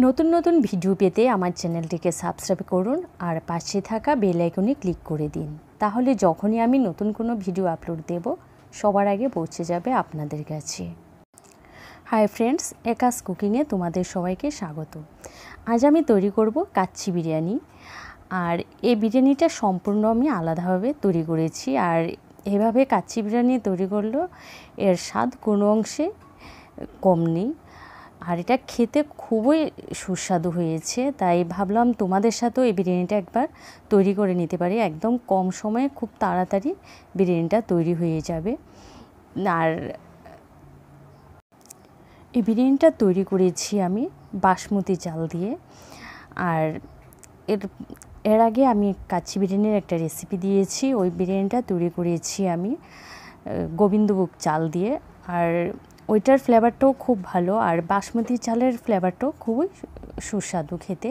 নতুন নতুন ভিডিও পেতে আমার চ্যানেলটিকে সাবস্ক্রাইব করুন আর পাশে থাকা বেল আইকনে ক্লিক করে দিন। তাহলে যখনই আমি নতুন কোনো ভিডিও আপলোড দেব সবার আগে পৌঁছে যাবে আপনাদের কাছে। হাই ফ্রেন্ডস, একাস কুকিংয়ে তোমাদের সবাইকে স্বাগত। আজ আমি তৈরি করব কাচ্চি বিরিয়ানি। আর এই বিরিয়ানিটা সম্পূর্ণ আমি আলাদাভাবে তৈরি করেছি। আর এভাবে কাচ্চি বিরিয়ানি তৈরি করলেও এর স্বাদ কোনো অংশে কম নেই। আর এটা খেতে খুবই সুস্বাদু হয়েছে, তাই ভাবলাম তোমাদের সাথেও এই বিরিয়ানিটা একবার তৈরি করে নিতে পারি। একদম কম সময়ে খুব তাড়াতাড়ি বিরিয়ানিটা তৈরি হয়ে যাবে। আর এই বিরিয়ানিটা তৈরি করেছি আমি বাসমতি চাল দিয়ে। আর এর আগে আমি কাচ্চি বিরিয়ানির একটা রেসিপি দিয়েছি, ওই বিরিয়ানিটা তৈরি করেছি আমি গোবিন্দভোগ চাল দিয়ে। আর ওইটার ফ্লেভারটাও খুব ভালো, আর বাসমতি চালের ফ্লেভারটাও খুবই সুস্বাদু খেতে।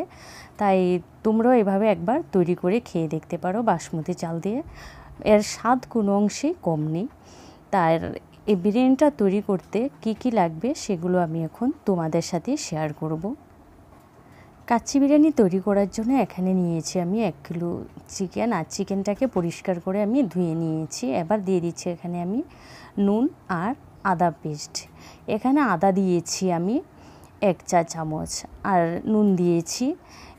তাই তোমরাও এভাবে একবার তৈরি করে খেয়ে দেখতে পারো বাসমতি চাল দিয়ে। এর স্বাদ কোনো অংশেই কম নেই। তার এই বিরিয়ানিটা তৈরি করতে কি কি লাগবে সেগুলো আমি এখন তোমাদের সাথে শেয়ার করব। কাচ্চি বিরিয়ানি তৈরি করার জন্য এখানে নিয়েছি আমি 1 কিলো চিকেন। আর চিকেনটাকে পরিষ্কার করে আমি ধুয়ে নিয়েছি। এবার দিয়ে দিচ্ছি এখানে আমি নুন আর আদা পেস্ট। এখানে আদা দিয়েছি আমি 1 চা চামচ, আর নুন দিয়েছি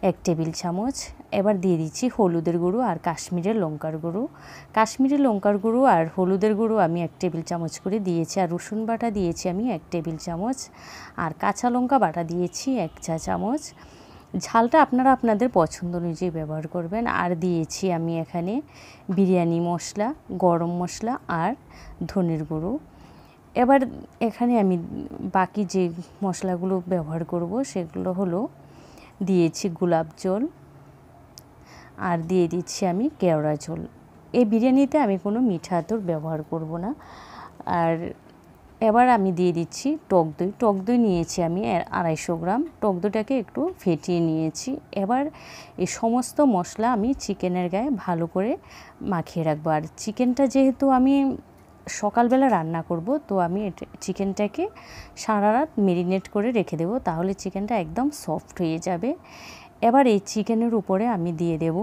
1 টেবিল চামচ। এবার দিয়ে দিচ্ছি হলুদের গুঁড়ো আর কাশ্মীরের লঙ্কার গুঁড়ো। কাশ্মীরি লঙ্কার গুঁড়ো আর হলুদের গুঁড়ো আমি 1 টেবিল চামচ করে দিয়েছি। আর রসুন বাটা দিয়েছি আমি 1 টেবিল চামচ। আর কাঁচা লঙ্কা বাটা দিয়েছি 1 চা চামচ। ঝালটা আপনারা আপনাদের পছন্দ অনুযায়ী ব্যবহার করবেন। আর দিয়েছি আমি এখানে বিরিয়ানি মশলা, গরম মশলা আর ধনের গুঁড়ো। এবার এখানে আমি বাকি যে মশলাগুলো ব্যবহার করব সেগুলো হলো দিয়েছি গোলাপ জল, আর দিয়ে দিচ্ছি আমি কেওড়া জল। এই বিরিয়ানিতে আমি কোনো মিঠা আতর ব্যবহার করব না। আর এবার আমি দিয়ে দিচ্ছি টক দই। টক দই নিয়েছি আমি 250 গ্রাম। টক দইটাকে একটু ফেটিয়ে নিয়েছি। এবার এই সমস্ত মশলা আমি চিকেনের গায়ে ভালো করে মাখিয়ে রাখবো। আর চিকেনটা যেহেতু আমি সকালবেলা রান্না করব, তো আমি চিকেনটাকে সারা রাত মেরিনেট করে রেখে দেবো, তাহলে চিকেনটা একদম সফট হয়ে যাবে। এবার এই চিকেনের উপরে আমি দিয়ে দেব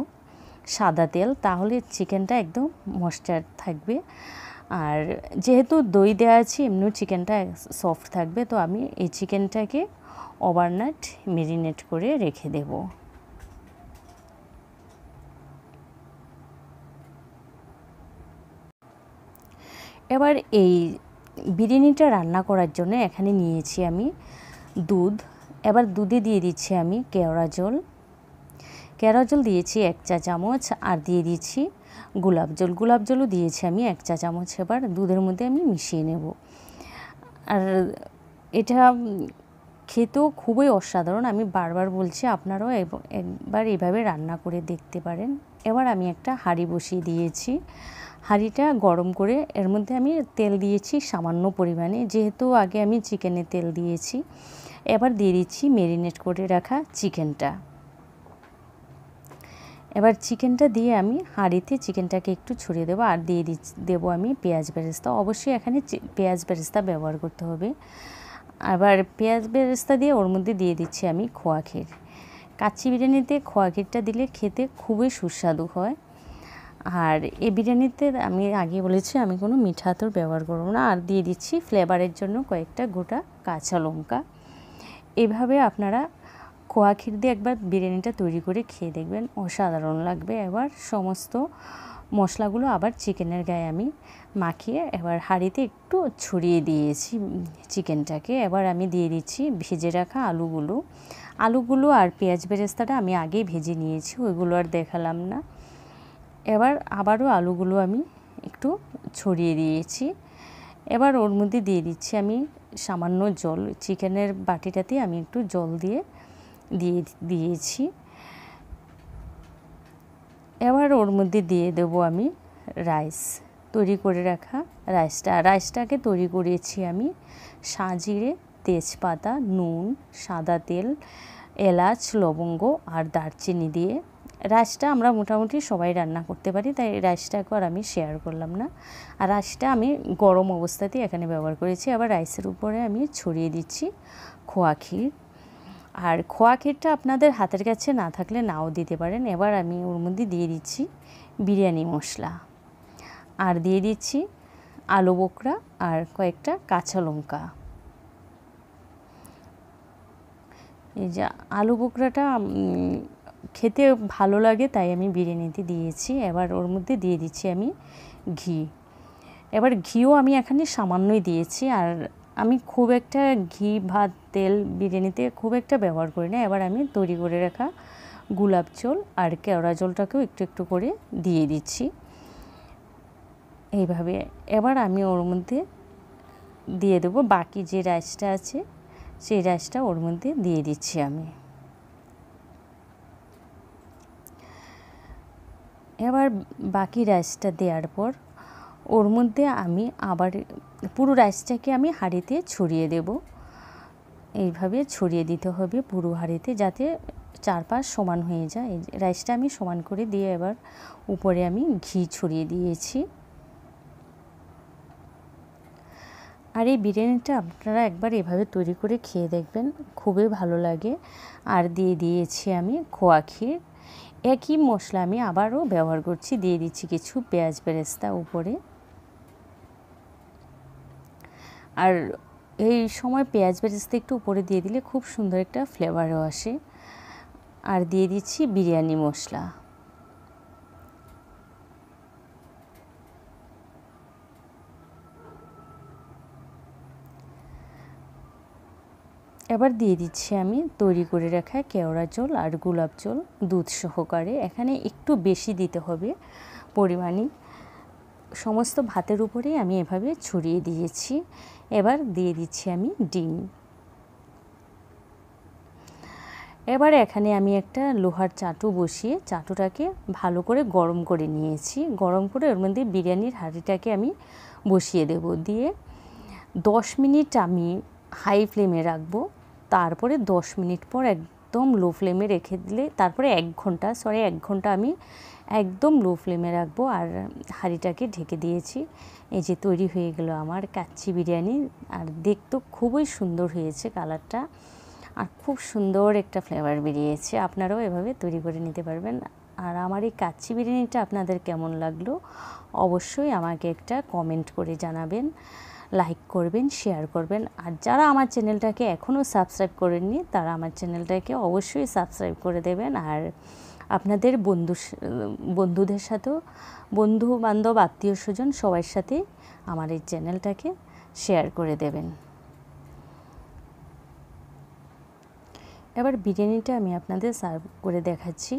সাদা তেল, তাহলে চিকেনটা একদম ময়েশ্চার থাকবে। আর যেহেতু দই দেওয়া আছে এমনিও চিকেনটা সফট থাকবে, তো আমি এই চিকেনটাকে ওভারনাইট মেরিনেট করে রেখে দেব। এবার এই বিরিয়ানিটা রান্না করার জন্য এখানে নিয়েছি আমি দুধ। এবার দুধে দিয়ে দিচ্ছি আমি কেওড়া জল। কেওড়া জল দিয়েছি 1 চা চামচ। আর দিয়ে দিচ্ছি গোলাপ জল। গোলাপ জলও দিয়েছি আমি 1 চা চামচ। এবার দুধের মধ্যে আমি মিশিয়ে নেব। আর এটা খেতেও খুবই অসাধারণ। আমি বারবার বলছি, আপনারাও একবার এভাবে রান্না করে দেখতে পারেন। এবার আমি একটা হাঁড়ি বসিয়ে দিয়েছি। হাঁড়িটা গরম করে এর মধ্যে আমি তেল দিয়েছি সামান্য পরিমাণে, যেহেতু আগে আমি চিকেনে তেল দিয়েছি। এবার দিয়ে দিচ্ছি মেরিনেট করে রাখা চিকেনটা। এবার চিকেনটা দিয়ে আমি হাঁড়িতে চিকেনটাকে একটু ছড়িয়ে দেবো। আর দিয়ে দেবো আমি পেঁয়াজ বেরেস্তা। অবশ্যই এখানে পেঁয়াজ বেরেস্তা ব্যবহার করতে হবে। আবার পেঁয়াজ বেরেস্তা দিয়ে ওর মধ্যে দিয়ে দিচ্ছি আমি খোয়া ক্ষীর। কাচ্চি বিরিয়ানিতে খোয়া ক্ষীরটা দিলে খেতে খুবই সুস্বাদু হয়। আর এই বিরিয়ানিতে আমি আগে বলেছি আমি কোনো মিঠা আতর ব্যবহার করব না। আর দিয়ে দিচ্ছি ফ্লেভারের জন্য কয়েকটা গোটা কাঁচা লঙ্কা। এভাবে আপনারা খোয়া ক্ষীর দিয়ে একবার বিরিয়ানিটা তৈরি করে খেয়ে দেখবেন, অসাধারণ লাগবে। এবার সমস্ত মশলাগুলো আবার চিকেনের গায়ে আমি মাখিয়ে এবার হাঁড়িতে একটু ছড়িয়ে দিয়েছি চিকেনটাকে। এবার আমি দিয়ে দিচ্ছি ভেজে রাখা আলুগুলো আর পেঁয়াজ বেরেস্তাটা আমি আগেই ভেজে নিয়েছি, ওইগুলো আর দেখালাম না। এবার আবারও আলুগুলো আমি একটু ছড়িয়ে দিয়েছি। এবার ওর মধ্যে দিয়ে দিচ্ছি আমি সামান্য জল। চিকেনের বাটিটাতে আমি একটু জল দিয়েছি। এবার ওর মধ্যে দিয়ে দেব আমি রাইস, তৈরি করে রাখা রাইসটাকে তৈরি করেছি আমি সাজিরে, তেজপাতা, নুন, সাদা তেল, এলাচ, লবঙ্গ আর দারচিনি দিয়ে। রাইসটা আমরা মোটামুটি সবাই রান্না করতে পারি, তাই রাইসটাকে আর আমি শেয়ার করলাম না। আর রাইসটা আমি গরম অবস্থাতেই এখানে ব্যবহার করেছি। আবার রাইসের উপরে আমি ছড়িয়ে দিচ্ছি খোয়া ক্ষীর। আর খোয়া ক্ষীরটা আপনাদের হাতের কাছে না থাকলে নাও দিতে পারেন। এবার আমি ওর মধ্যে দিয়ে দিচ্ছি বিরিয়ানি মশলা, আর দিয়ে দিচ্ছি আলু বোখরা আর কয়েকটা কাঁচা লঙ্কা। এই যে আলু বোখরাটা খেতে ভালো লাগে তাই আমি বিরিয়ানিতে দিয়েছি। এবার ওর মধ্যে দিয়ে দিচ্ছি আমি ঘি। এবার ঘিও আমি এখানে সামান্যই দিয়েছি, আর আমি খুব একটা ঘি ভাত তেল বিরিয়ানিতে খুব একটা ব্যবহার করি না। এবার আমি তৈরি করে রাখা গোলাপ জল আর কেওড়া জলটাকেও একটু একটু করে দিয়ে দিচ্ছি এইভাবে। এবার আমি ওর মধ্যে দিয়ে দেবো বাকি যে রাইসটা আছে, সেই রাইসটা ওর মধ্যে দিয়ে দিচ্ছি আমি। এবার বাকি রাইসটা দেওয়ার পর ওর মধ্যে আমি আবার পুরো রাইসটাকে আমি হাঁড়িতে ছড়িয়ে দেব। এইভাবে ছড়িয়ে দিতে হবে পুরো হাঁড়িতে, যাতে চারপাশ সমান হয়ে যায়। এই রাইসটা আমি সমান করে দিয়ে এবার উপরে আমি ঘি ছড়িয়ে দিয়েছি। আর এই বিরিয়ানিটা আপনারা একবার এভাবে তৈরি করে খেয়ে দেখবেন, খুবই ভালো লাগে। আর দিয়ে দিয়েছি আমি খোয়া ক্ষীর। একই মশলা আমি আবারও ব্যবহার করছি, দিয়ে দিচ্ছি কিছু পেঁয়াজ বেরেস্তা উপরে। আর এই সময় পেঁয়াজ বেরেস্তা একটু উপরে দিয়ে দিলে খুব সুন্দর একটা ফ্লেভারও আসে। আর দিয়ে দিচ্ছি বিরিয়ানি মশলা। এবার দিয়ে দিচ্ছি আমি তৈরি করে রাখা কেওড়া জল আর গোলাপ জল দুধ সহকারে। এখানে একটু বেশি দিতে হবে পরিমাণে। সমস্ত ভাতের উপরেই আমি এভাবে ছড়িয়ে দিয়েছি। এবার দিয়ে দিচ্ছি আমি ডিম। এবার এখানে আমি একটা লোহার চাটু বসিয়ে চাটুটাকে ভালো করে গরম করে নিয়েছি। গরম করে ওর মধ্যে বিরিয়ানির হাঁড়িটাকে আমি বসিয়ে দেব। দিয়ে 10 মিনিট আমি হাই ফ্লেমে রাখবো। তারপরে 10 মিনিট পর একদম লো ফ্লেমে রেখে দিলে, তারপরে 1 ঘন্টা আমি একদম লো ফ্লেমে রাখবো। আর হাঁড়িটাকে ঢেকে দিয়েছি। এই যে তৈরি হয়ে গেল আমার কাচ্চি বিরিয়ানি। আর দেখতেও খুবই সুন্দর হয়েছে কালারটা, আর খুব সুন্দর একটা ফ্লেভার বেরিয়েছে। আপনারাও এভাবে তৈরি করে নিতে পারবেন। আর আমার এই কাচ্চি বিরিয়ানিটা আপনাদের কেমন লাগলো অবশ্যই আমাকে একটা কমেন্ট করে জানাবেন, লাইক করবেন, শেয়ার করবেন। আর যারা আমার চ্যানেলটাকে এখনও সাবস্ক্রাইব করেননি তারা আমার চ্যানেলটাকে অবশ্যই সাবস্ক্রাইব করে দেবেন। আর আপনাদের বন্ধুদের সাথেও, বন্ধু বান্ধব আত্মীয় স্বজন সবার সাথে আমার এই চ্যানেলটাকে শেয়ার করে দেবেন। এবার বিরিয়ানিটা আমি আপনাদের সার্ভ করে দেখাচ্ছি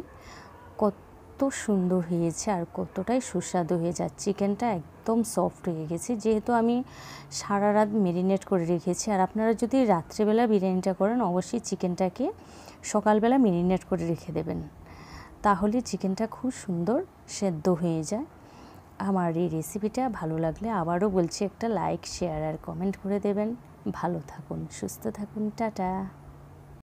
কত সুন্দর হয়েছে আর কতটাই সুস্বাদু হয়ে যাচ্ছে। চিকেনটা একদম সফট হয়ে গেছে, যেহেতু আমি সারা রাত মেরিনেট করে রেখেছি। আর আপনারা যদি রাত্রেবেলা বিরিয়ানিটা করেন অবশ্যই চিকেনটাকে সকালবেলা মেরিনেট করে রেখে দেবেন, তাহলে চিকেনটা খুব সুন্দর সেদ্ধ হয়ে যায়। আমার এই রেসিপিটা ভালো লাগলে আবারও বলছি একটা লাইক, শেয়ার আর কমেন্ট করে দেবেন। ভালো থাকুন, সুস্থ থাকুন, টাটা।